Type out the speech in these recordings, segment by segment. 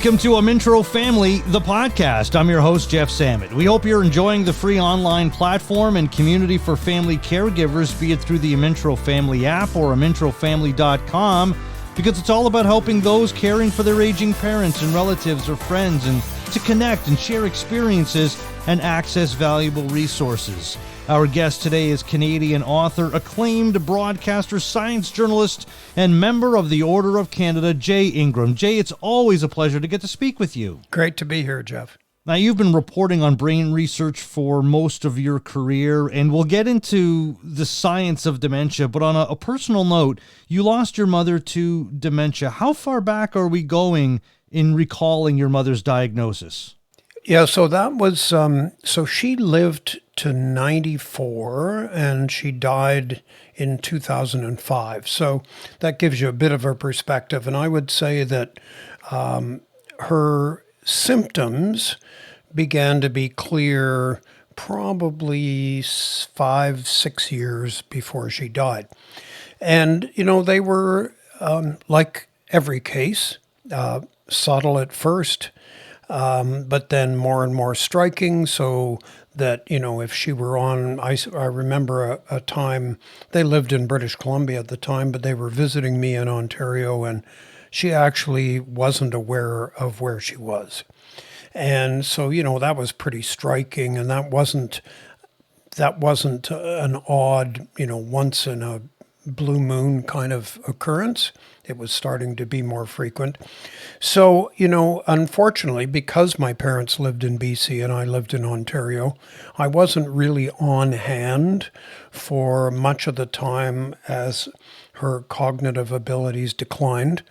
Welcome to Amintro Family, the podcast. I'm your host, Jeff Sammut. We hope you're enjoying the free online platform and community for family caregivers, be it through the Amintro Family app or amintrofamily.com, because it's all about helping those caring for their aging parents and relatives or friends and to connect and share experiences and access valuable resources. Our guest today is Canadian author, acclaimed broadcaster, science journalist, and member of the Order of Canada, Jay Ingram. Jay, it's always a pleasure to get to speak with you. Great to be here, Jeff. Now, you've been reporting on brain research for most of your career, and we'll get into the science of dementia, but on a personal note, you lost your mother to dementia. How far back are we going in recalling your mother's diagnosis? Yeah, so that was, so she lived to 94 and she died in 2005. So that gives you a bit of a perspective. And I would say that her symptoms began to be clear probably 5-6 years before she died. And, you know, they were, like every case, subtle at first, but then more and more striking, so that, you know, if she were on, I remember a time, they lived in British Columbia at the time, but they were visiting me in Ontario, and she actually wasn't aware of where she was. And so, you know, that was pretty striking, and that wasn't an odd, you know, once in a blue moon kind of occurrence. It was starting to be more frequent. So, you know, unfortunately, because my parents lived in BC and I lived in Ontario, I wasn't really on hand for much of the time as her cognitive abilities declined.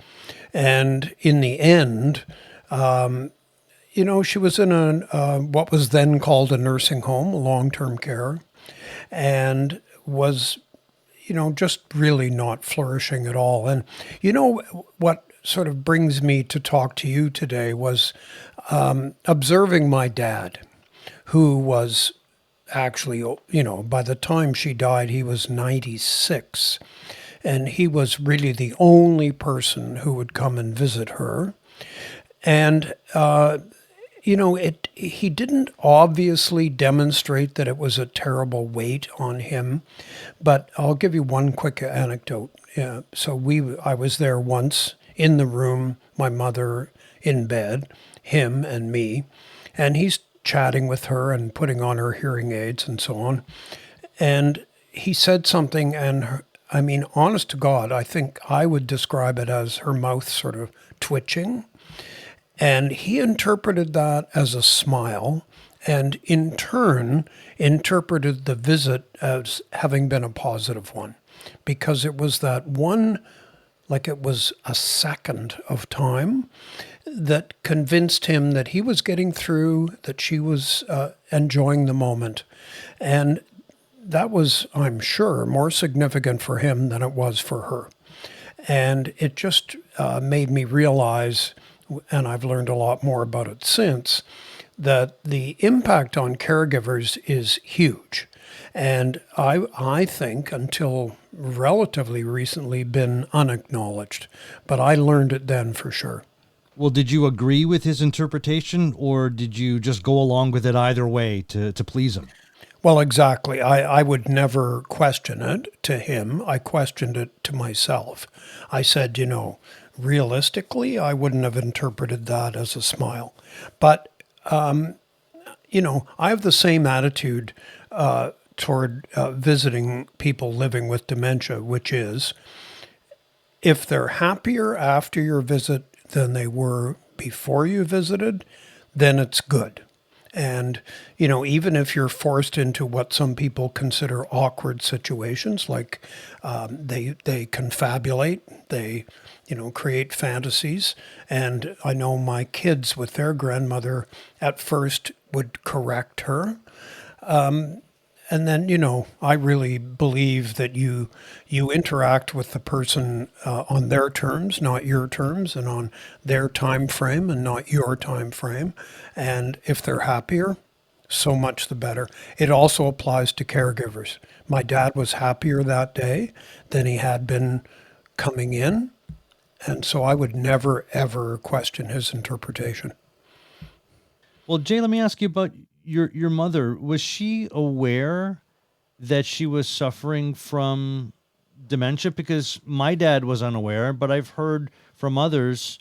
And in the end, you know, she was in what was then called a nursing home, a long-term care, and was, you know, just really not flourishing at all. And, you know, what sort of brings me to talk to you today was observing my dad, who was actually, you know, by the time she died, he was 96. And he was really the only person who would come and visit her. And, you know, he didn't obviously demonstrate that it was a terrible weight on him, but I'll give you one quick anecdote. So I was there once in the room, my mother in bed, him and me, and he's chatting with her and putting on her hearing aids and so on. And he said something, and I mean, honest to God, I think I would describe it as her mouth sort of twitching. And he interpreted that as a smile, and in turn interpreted the visit as having been a positive one, because it was that one, like it was a second of time, that convinced him that he was getting through, that she was enjoying the moment. And that was, I'm sure, more significant for him than it was for her. And it just made me realize, and I've learned a lot more about it since, that the impact on caregivers is huge. And I think until relatively recently been unacknowledged, but I learned it then for sure. Well, did you agree with his interpretation, or did you just go along with it either way to please him? Well, exactly. I would never question it to him. I questioned it to myself. I said, you know, realistically, I wouldn't have interpreted that as a smile. But, you know, I have the same attitude toward visiting people living with dementia, which is, if they're happier after your visit than they were before you visited, then it's good. And, you know, even if you're forced into what some people consider awkward situations, like they confabulate, they, you know, create fantasies. And I know my kids with their grandmother at first would correct her. And then, you know, I really believe that you interact with the person on their terms, not your terms, and on their time frame and not your time frame. And if they're happier, so much the better. It also applies to caregivers. My dad was happier that day than he had been coming in, And so I would never, ever question his interpretation. Well, Jay, let me ask you about your mother. Was she aware that she was suffering from dementia? Because my dad was unaware, but I've heard from others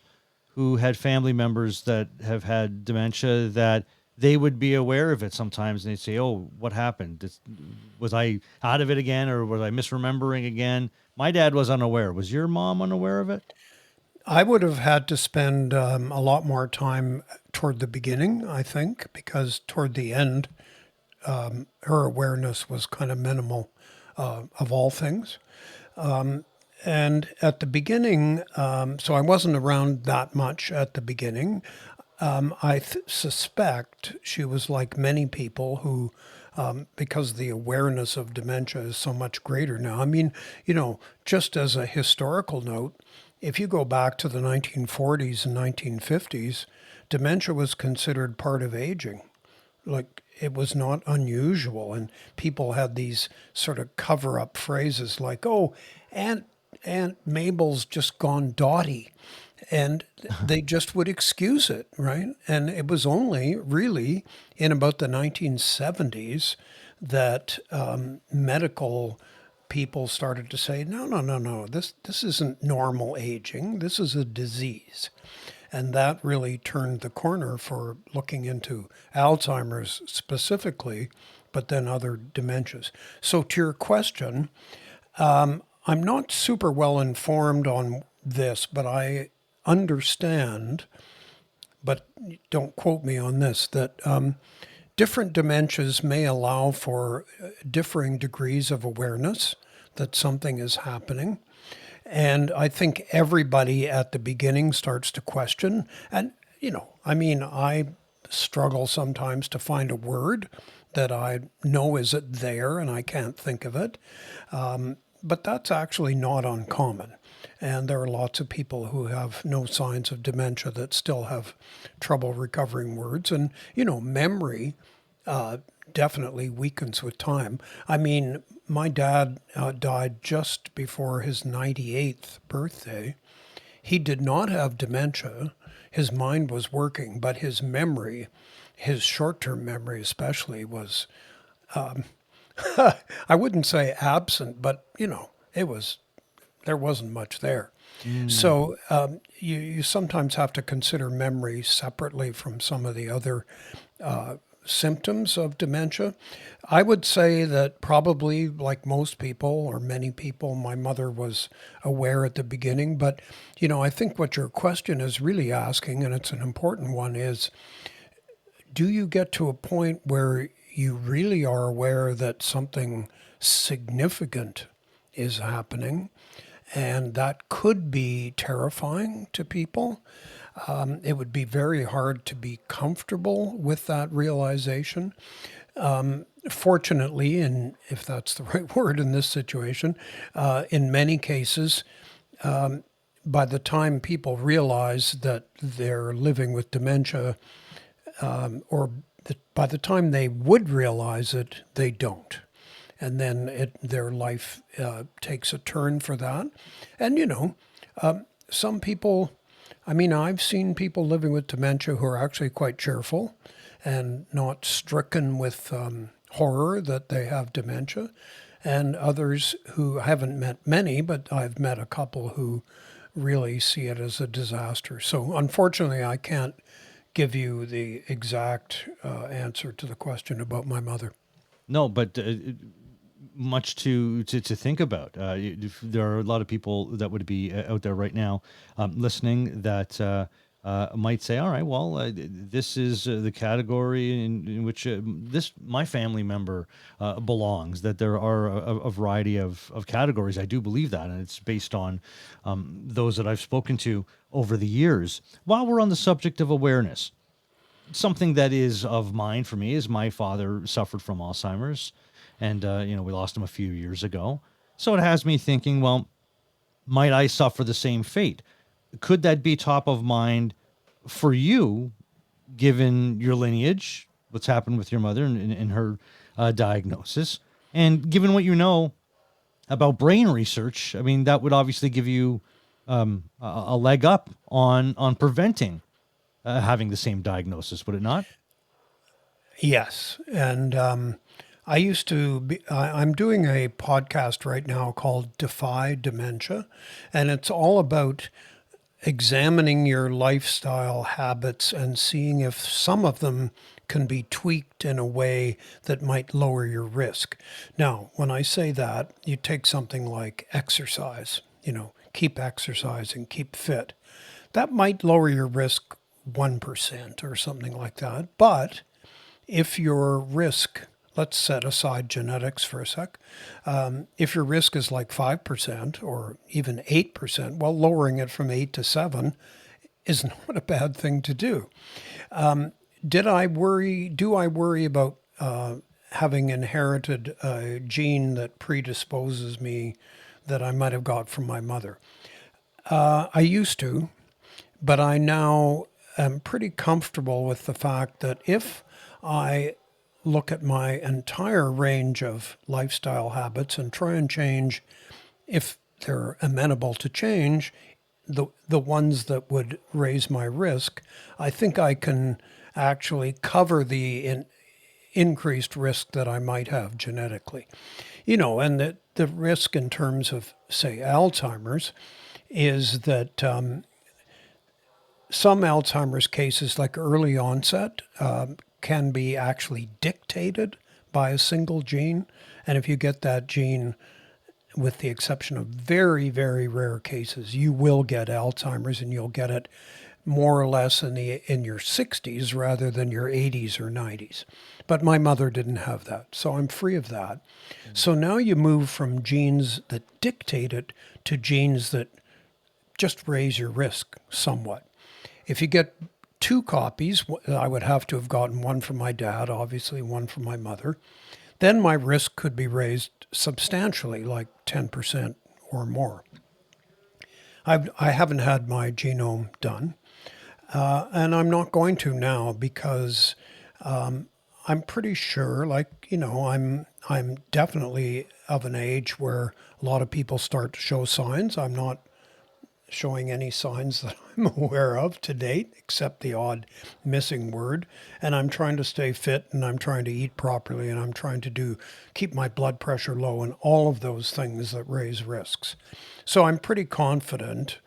who had family members that have had dementia that they would be aware of it sometimes, and they'd say, "Oh, what happened? Was I out of it again, or was I misremembering again?" My dad was unaware. Was your mom unaware of it? I would have had to spend a lot more time toward the beginning, I think, because toward the end, her awareness was kind of minimal of all things. And at the beginning, so I wasn't around that much at the beginning. Suspect she was like many people who, because the awareness of dementia is so much greater now. I mean, just as a historical note, if you go back to the 1940s and 1950s, dementia was considered part of aging. Like it was not unusual, and people had these sort of cover up phrases like, "Oh, Aunt Aunt Mabel's just gone dotty," and they just would excuse it, right? And it was only really in about the 1970s that medical people started to say, "No, no, no, no, this isn't normal aging. This is a disease." And that really turned the corner for looking into Alzheimer's specifically, but then other dementias. So, to your question, I'm not super well informed on this, but I understand, but don't quote me on this, that different dementias may allow for differing degrees of awareness that something is happening. And I think everybody at the beginning starts to question. And, I mean, I struggle sometimes to find a word that I know is it there and I can't think of it. But that's actually not uncommon. And there are lots of people who have no signs of dementia that still have trouble recovering words. And, memory definitely weakens with time. I mean, my dad died just before his 98th birthday. He did not have dementia. His mind was working, but his memory, his short term memory especially, was, I wouldn't say absent, but, it was, there wasn't much there. So you sometimes have to consider memory separately from some of the other symptoms of dementia. I would say that probably, like most people or many people, my mother was aware at the beginning. But, I think what your question is really asking, and it's an important one, is do you get to a point where you really are aware that something significant is happening? And that could be terrifying to people. It would be very hard to be comfortable with that realization. Fortunately, and if that's the right word in this situation, in many cases, by the time people realize that they're living with dementia, by the time they would realize it, they don't. And then their life takes a turn for that. And, some people, I mean, I've seen people living with dementia who are actually quite cheerful and not stricken with horror that they have dementia. And others who I haven't met many, but I've met a couple who really see it as a disaster. So unfortunately, I can't give you the exact answer to the question about my mother. No, but much to think about. There are a lot of people that would be out there right now listening that might say, "All right, well, this is the category in which this my family member belongs." That there are a variety of categories. I do believe that, and it's based on those that I've spoken to over the years. While we're on the subject of awareness, something that is of mine for me is my father suffered from Alzheimer's. And, we lost him a few years ago. So it has me thinking, well, might I suffer the same fate? Could that be top of mind for you, given your lineage, what's happened with your mother and her diagnosis? And given what you know about brain research, I mean, that would obviously give you a leg up on preventing having the same diagnosis, would it not? Yes. And I used to be, I'm doing a podcast right now called Defy Dementia, and it's all about examining your lifestyle habits and seeing if some of them can be tweaked in a way that might lower your risk. Now, when I say that, you take something like exercise, keep exercising, keep fit. That might lower your risk 1% or something like that. But if your risk, let's set aside genetics for a sec, if your risk is like 5% or even 8%, well, lowering it from 8 to 7 is not a bad thing to do. Do I worry about having inherited a gene that predisposes me that I might have got from my mother? I used to, but I now am pretty comfortable with the fact that if I look at my entire range of lifestyle habits and try and change, if they're amenable to change, the ones that would raise my risk, I think I can actually cover the increased risk that I might have genetically. And the risk in terms of, say, Alzheimer's is that some Alzheimer's cases, like early onset, can be actually dictated by a single gene. And if you get that gene, with the exception of very, very rare cases, you will get Alzheimer's, and you'll get it more or less in your 60s rather than your 80s or 90s. But my mother didn't have that, so I'm free of that. So now you move from genes that dictate it to genes that just raise your risk somewhat. If you get two copies, I would have to have gotten one from my dad, obviously one from my mother. Then my risk could be raised substantially, like 10% or more. I haven't had my genome done, and I'm not going to now because I'm pretty sure, I'm definitely of an age where a lot of people start to show signs. I'm not showing any signs that I'm aware of to date, except the odd missing word. And I'm trying to stay fit, and I'm trying to eat properly, and I'm trying to keep my blood pressure low, and all of those things that raise risks. So I'm pretty confident.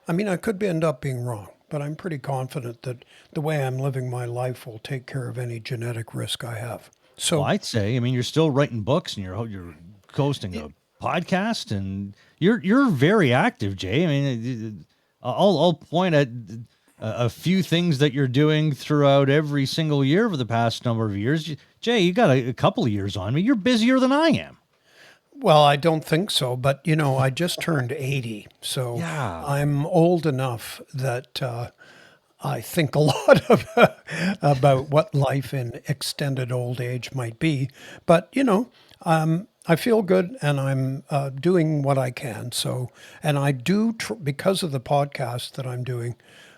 I mean, I could end up being wrong, but I'm pretty confident that the way I'm living my life will take care of any genetic risk I have. Well, So I'd say, I mean, you're still writing books and you're hosting a podcast, and you're very active, Jay. I mean, I'll point at a few things that you're doing throughout every single year over the past number of years. Jay, you got a couple of years on me. You're busier than I am. Well, I don't think so, but I just turned 80, so Yeah. I'm old enough that I think a lot about what life in extended old age might be. But I feel good, and I'm doing what I can. So, and I do because of the podcast that I'm doing,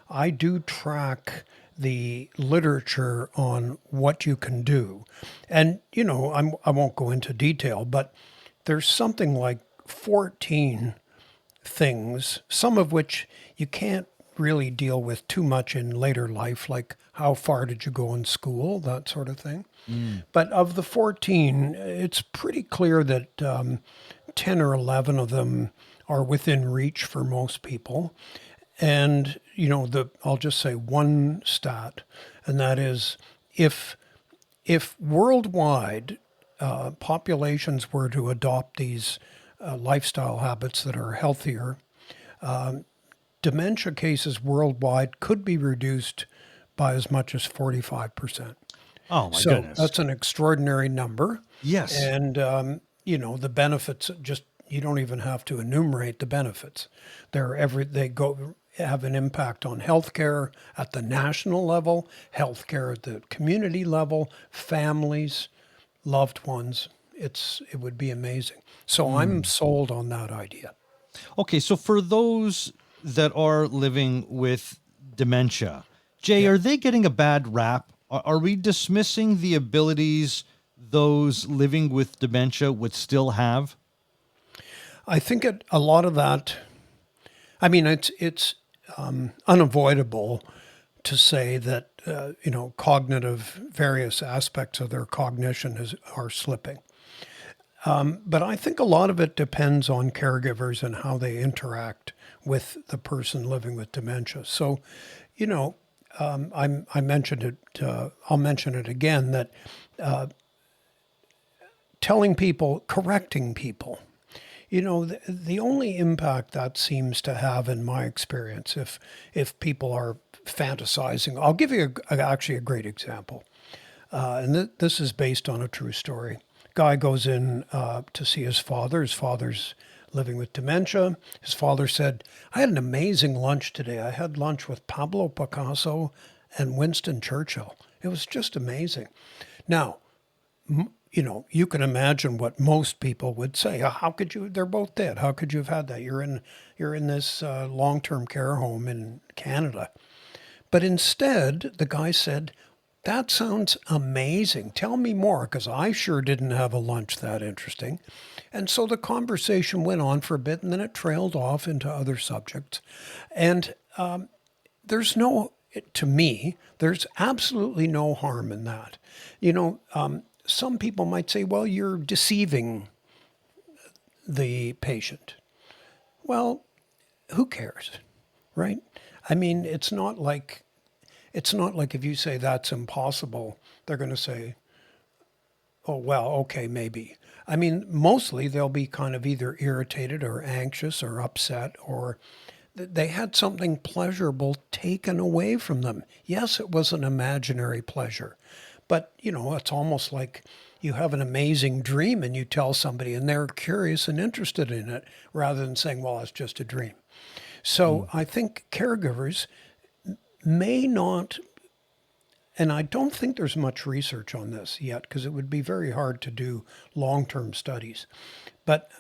I do track the literature on what you can do, and I won't go into detail, but there's something like 14 things, some of which you can't really deal with too much in later life, like how far did you go in school, that sort of thing. Mm. But of the 14, it's pretty clear that 10 or 11 of them are within reach for most people. And, I'll just say one stat, and that is if worldwide populations were to adopt these lifestyle habits that are healthier, dementia cases worldwide could be reduced by as much as 45%. Oh my So goodness. that's an extraordinary number. Yes. And, the benefits, just you don't even have to enumerate the benefits. They have an impact on healthcare at the national level, healthcare at the community level, families, loved ones. It would be amazing. So I'm sold on that idea. Okay, so for those that are living with dementia, Jay, Yeah. are they getting a bad rap? Are we dismissing the abilities those living with dementia would still have? I think a lot of that, I mean, it's unavoidable to say that cognitive various aspects of their cognition are slipping. But I think a lot of it depends on caregivers and how they interact with the person living with dementia. So, you know, I mentioned it. I'll mention it again that telling people, correcting people. The only impact that seems to have, in my experience, if people are fantasizing, I'll give you actually a great example, and this is based on a true story. Guy goes in to see his father. His father's living with dementia. His father said, "I had an amazing lunch today. I had lunch with Pablo Picasso and Winston Churchill. It was just amazing." Now, you can imagine what most people would say. How could you? They're both dead. How could you have had that? You're in this long-term care home in Canada. But instead, the guy said, "That sounds amazing. Tell me more, because I sure didn't have a lunch that interesting." And so the conversation went on for a bit, and then it trailed off into other subjects. And there's to me, there's absolutely no harm in that. Some people might say, well, you're deceiving the patient. Well, who cares, right? I mean, it's not like if you say that's impossible, they're going to say, oh, well, okay, maybe. I mean, mostly they'll be kind of either irritated or anxious or upset, or they had something pleasurable taken away from them. Yes, it was an imaginary pleasure, but it's almost like you have an amazing dream and you tell somebody and they're curious and interested in it rather than saying, well, it's just a dream. So I think caregivers may not, and I don't think there's much research on this yet because it would be very hard to do long-term studies. But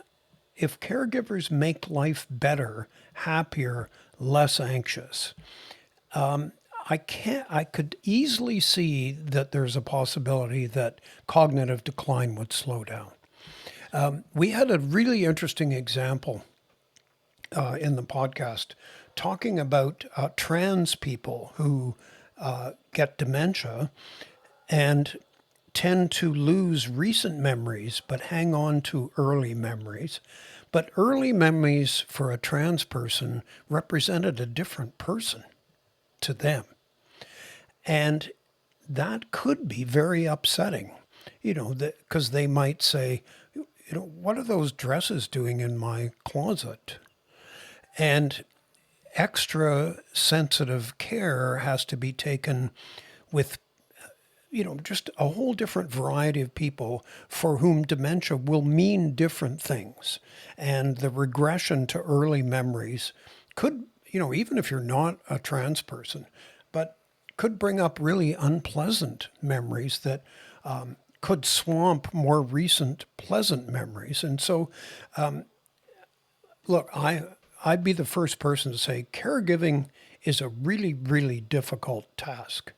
if caregivers make life better, happier, less anxious, I could easily see that there's a possibility that cognitive decline would slow down. We had a really interesting example in the podcast talking about trans people who get dementia and tend to lose recent memories but hang on to early memories. But early memories for a trans person represented a different person to them. And that could be very upsetting, because they might say, what are those dresses doing in my closet? And extra sensitive care has to be taken with, just a whole different variety of people for whom dementia will mean different things. And the regression to early memories could, even if you're not a trans person, but could bring up really unpleasant memories that could swamp more recent pleasant memories. And so, look, I'd be the first person to say caregiving is a really, really difficult task.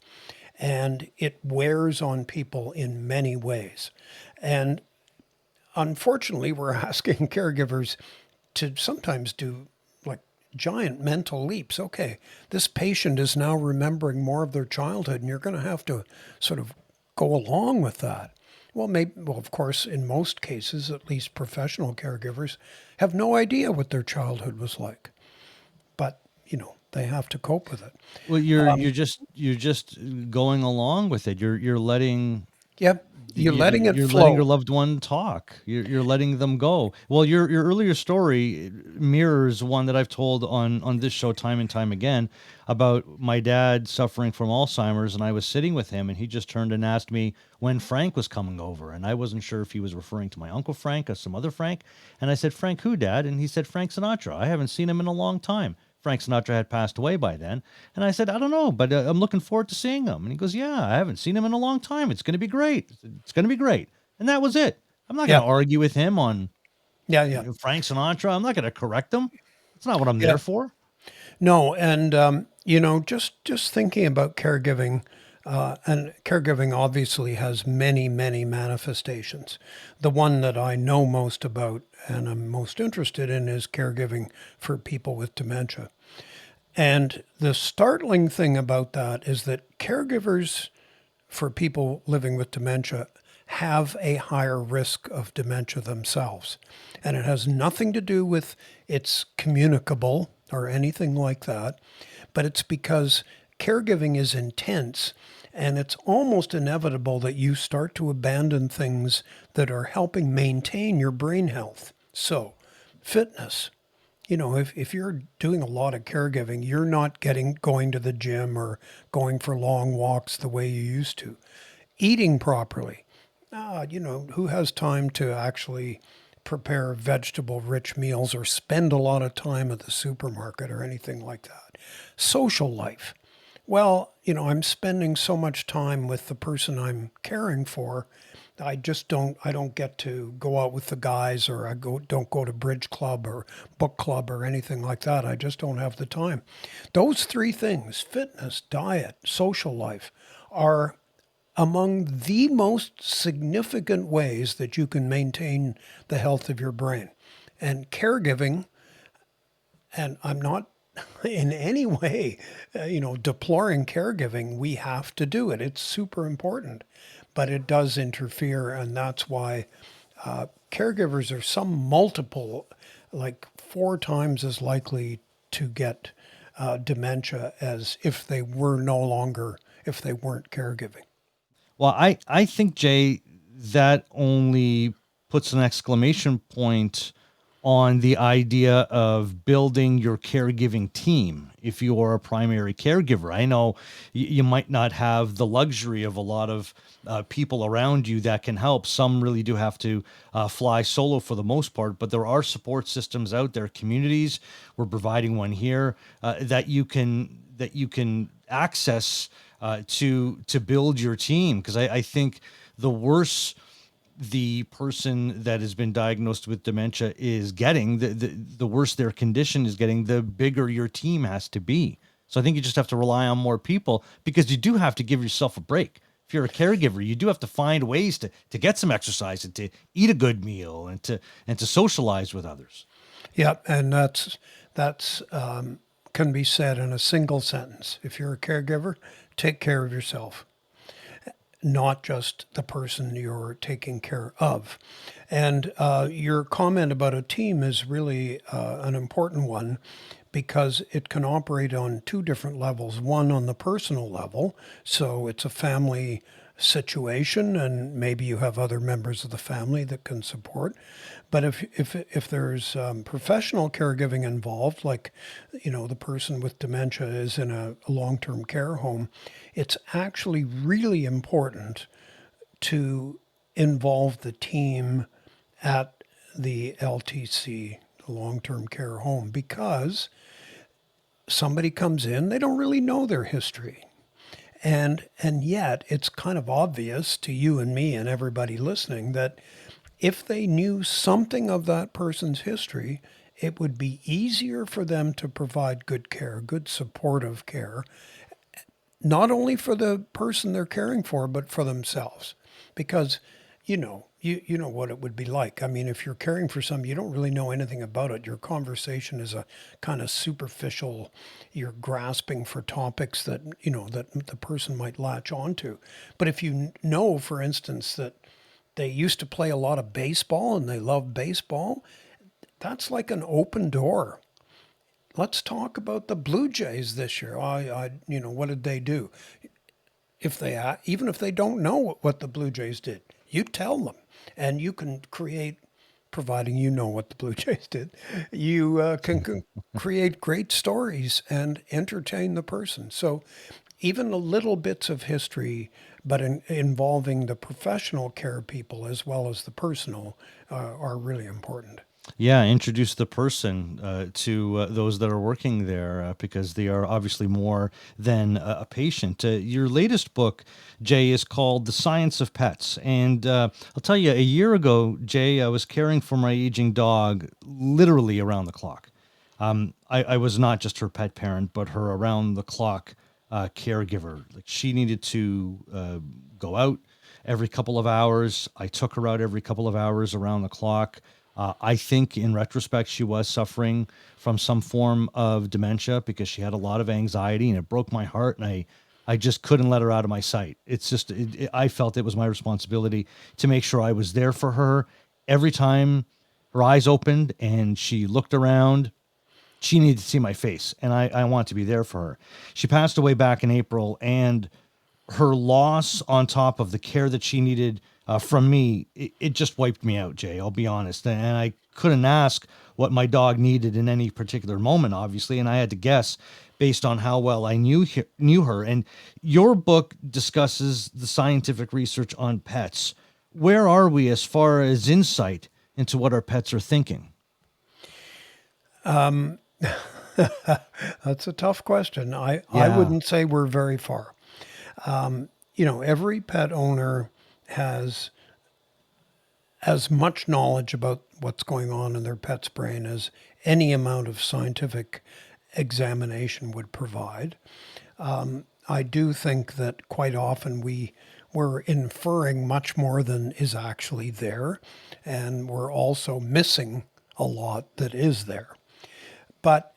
And it wears on people in many ways. And unfortunately, we're asking caregivers to sometimes do like giant mental leaps. Okay, this patient is now remembering more of their childhood, and you're going to have to sort of go along with that. Well, of course, in most cases, at least professional caregivers have no idea what their childhood was like. But, they have to cope with it. Well, you're just going along with it. You're letting Yep, you're letting it you're letting your flow. loved one talk. You're letting them go. Well, your earlier story mirrors one that I've told on this show time and time again about my dad suffering from Alzheimer's, and I was sitting with him, and he just turned and asked me when Frank was coming over, and I wasn't sure if he was referring to my Uncle Frank or some other Frank, and I said, "Frank who, Dad?" And he said, "Frank Sinatra. I haven't seen him in a long time." Frank Sinatra had passed away by then. And I said, "I don't know, but I'm looking forward to seeing him." And he goes, "Yeah, I haven't seen him in a long time. It's going to be great. It's going to be great." And that was it. I'm not going Yeah, to argue with him on yeah, yeah, Frank Sinatra. I'm not going to correct him. That's not what I'm yeah. there for. No, and just thinking about caregiving, And caregiving obviously has many, many manifestations. The one that I know most about and I'm most interested in is caregiving for people with dementia. And the startling thing about that is that caregivers for people living with dementia have a higher risk of dementia themselves. And it has nothing to do with it's communicable or anything like that, but it's because caregiving is intense and it's almost inevitable that you start to abandon things that are helping maintain your brain health. So, fitness. If you're doing a lot of caregiving, you're not going to the gym or going for long walks the way you used to. Eating properly. Who has time to actually prepare vegetable rich meals or spend a lot of time at the supermarket or anything like that? Social life. Well, I'm spending so much time with the person I'm caring for. I don't get to go out with the guys or don't go to bridge club or book club or anything like that. I just don't have the time. Those three things, fitness, diet, social life, are among the most significant ways that you can maintain the health of your brain. And caregiving, and I'm not in any way, deploring caregiving. We have to do it. It's super important, but it does interfere, and that's why caregivers are some multiple, like 4 times as likely to get dementia as if they weren't caregiving. Well, I think, Jay, that only puts an exclamation point on the idea of building your caregiving team if you are a primary caregiver. I know you might not have the luxury of a lot of people around you that can help. Some really do have to fly solo for the most part, but there are support systems out there, communities. We're providing one here that you can access to build your team. Because I think the worse the person that has been diagnosed with dementia is getting, the worse their condition is getting, the bigger your team has to be. So I think you just have to rely on more people, because you do have to give yourself a break. If you're a caregiver, you do have to find ways to get some exercise and to eat a good meal and to socialize with others. Yeah, and that's can be said in a single sentence. If you're a caregiver, take care of yourself, not just the person you're taking care of. And your comment about a team is really an important one, because it can operate on two different levels. One, on the personal level, so it's a family situation, and maybe you have other members of the family that can support. But if there's professional caregiving involved, like the person with dementia is in a long-term care home, it's actually really important to involve the team at the LTC, the long-term care home, because somebody comes in, they don't really know their history. And yet it's kind of obvious to you and me and everybody listening that if they knew something of that person's history, it would be easier for them to provide good care, good supportive care, not only for the person they're caring for, but for themselves. Because you know what it would be like. I mean, if you're caring for something, you don't really know anything about it. Your conversation is a kind of superficial. You're grasping for topics that the person might latch onto. But if you know, for instance, that they used to play a lot of baseball and they love baseball, that's like an open door. Let's talk about the Blue Jays this year. What did they do? Even if they don't know what the Blue Jays did, you tell them, and you can create, providing you know what the Blue Jays did, you can create great stories and entertain the person. So even the little bits of history, but involving the professional care people as well as the personal, are really important. Yeah, introduce the person to those that are working there, because they are obviously more than a patient. Your latest book, Jay, is called The Science of Pets. And I'll tell you, a year ago, Jay, I was caring for my aging dog literally around the clock. I was not just her pet parent, but her around the clock caregiver. Like she needed to go out every couple of hours. I took her out every couple of hours around the clock. I think in retrospect, she was suffering from some form of dementia because she had a lot of anxiety, and it broke my heart. And I just couldn't let her out of my sight. It's just, I felt it was my responsibility to make sure I was there for her every time her eyes opened and she looked around. She needed to see my face, and I want to be there for her. She passed away back in April, and her loss on top of the care that she needed from me, it just wiped me out, Jay. I'll be honest. And I couldn't ask what my dog needed in any particular moment, obviously. And I had to guess based on how well I knew her. And your book discusses the scientific research on pets. Where are we as far as insight into what our pets are thinking? That's a tough question. I Yeah. wouldn't say we're very far. Every pet owner has as much knowledge about what's going on in their pet's brain as any amount of scientific examination would provide. I do think that quite often we're inferring much more than is actually there, and we're also missing a lot that is there. But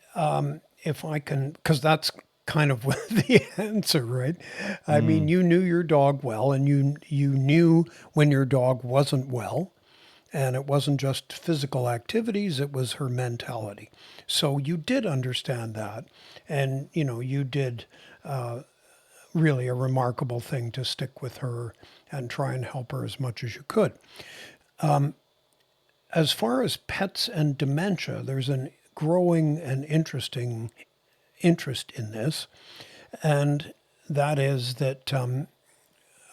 if I can, because that's kind of the answer, right? I mean, you knew your dog well, and you knew when your dog wasn't well, and it wasn't just physical activities; it was her mentality. So you did understand that, and you did really a remarkable thing to stick with her and try and help her as much as you could. As far as pets and dementia, there's an growing and interesting interest in this, and that is that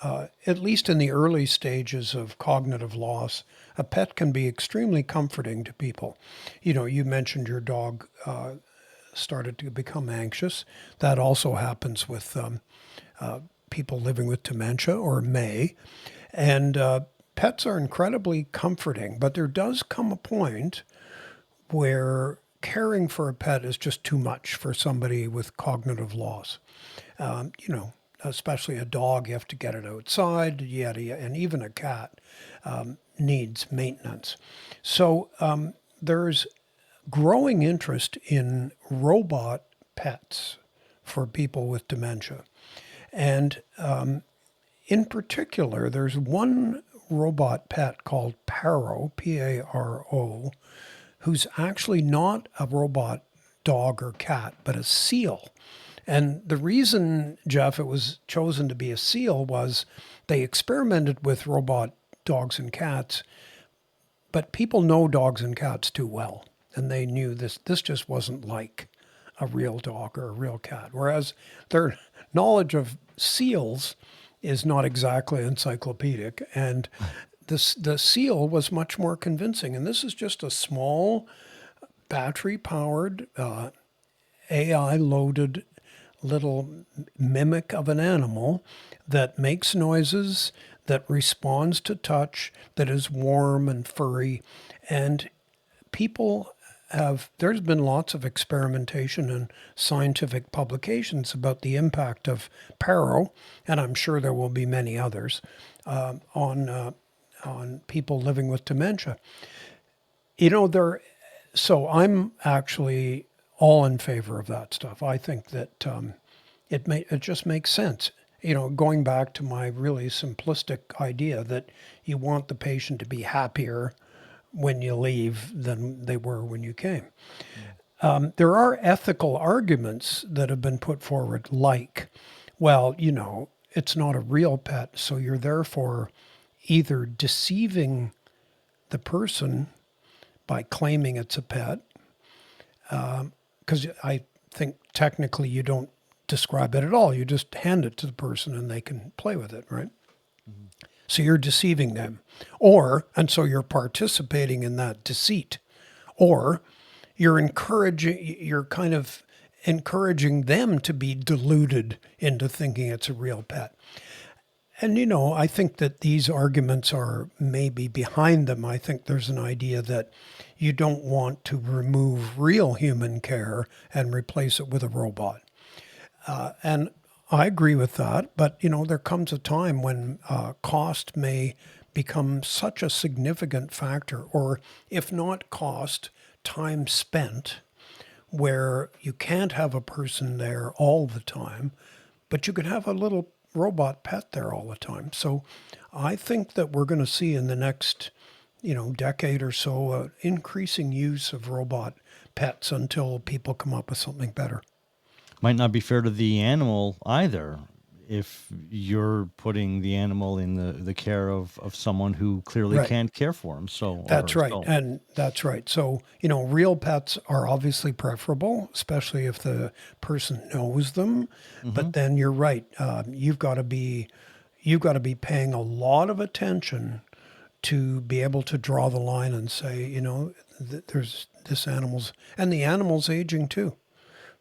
at least in the early stages of cognitive loss, a pet can be extremely comforting to people. You mentioned your dog started to become anxious. That also happens with people living with dementia or may. And pets are incredibly comforting, but there does come a point where caring for a pet is just too much for somebody with cognitive loss. Especially a dog, you have to get it outside, yada, yada, and even a cat needs maintenance. So there's growing interest in robot pets for people with dementia. And in particular, there's one robot pet called Paro, Paro, who's actually not a robot dog or cat, but a seal. And the reason, Jeff, it was chosen to be a seal was they experimented with robot dogs and cats, but people know dogs and cats too well. And they knew this just wasn't like a real dog or a real cat. Whereas their knowledge of seals is not exactly encyclopedic. And the seal was much more convincing. And this is just a small battery-powered, AI-loaded little mimic of an animal that makes noises, that responds to touch, that is warm and furry. And there's been lots of experimentation and scientific publications about the impact of Paro, and I'm sure there will be many others, on people living with dementia. So I'm actually all in favor of that stuff. I think that it just makes sense. Going back to my really simplistic idea that you want the patient to be happier when you leave than they were when you came. There are ethical arguments that have been put forward, like, well, it's not a real pet, so you're therefore either deceiving the person by claiming it's a pet, because I think technically you don't describe it at all. You just hand it to the person and they can play with it, right? Mm-hmm. So you're deceiving them. And so you're participating in that deceit. Or you're kind of encouraging them to be deluded into thinking it's a real pet. And, I think that these arguments are maybe behind them. I think there's an idea that you don't want to remove real human care and replace it with a robot. And I agree with that, but there comes a time when cost may become such a significant factor, or if not cost, time spent, where you can't have a person there all the time, but you could have a little robot pet there all the time. So I think that we're going to see in the next, decade or so, increasing use of robot pets until people come up with something better. Might not be fair to the animal either if you're putting the animal in the care of someone who clearly Right. can't care for him. So That's or right. so. And that's right. So, real pets are obviously preferable, especially if the person knows them. But then you're right. You've got to be paying a lot of attention to be able to draw the line and say, there's this animal's, and the animal's aging too.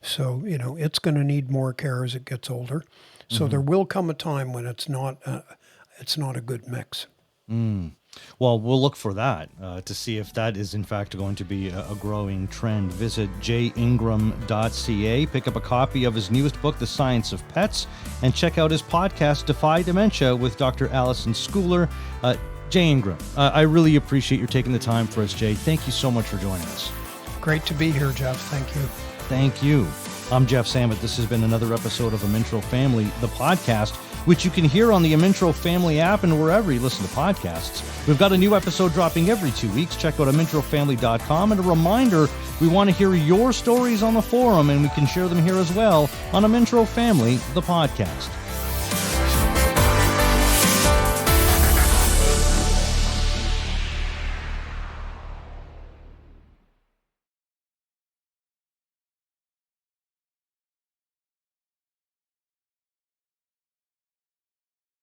So, it's going to need more care as it gets older. So there will come a time when it's not a good mix. Well, we'll look for that to see if that is in fact going to be a growing trend. Visit jayingram.ca, pick up a copy of his newest book, The Science of Pets, and check out his podcast, Defy Dementia, with Dr. Allison Schooler. Jay Ingram, I really appreciate your taking the time for us, Jay. Thank you so much for joining us. Great to be here, Jeff. Thank you. Thank you. I'm Jeff Sammut. This has been another episode of Amintro Family, the podcast, which you can hear on the Amintro Family app and wherever you listen to podcasts. We've got a new episode dropping every 2 weeks. Check out amintrofamily.com. And a reminder, we want to hear your stories on the forum, and we can share them here as well on Amintro Family, the podcast.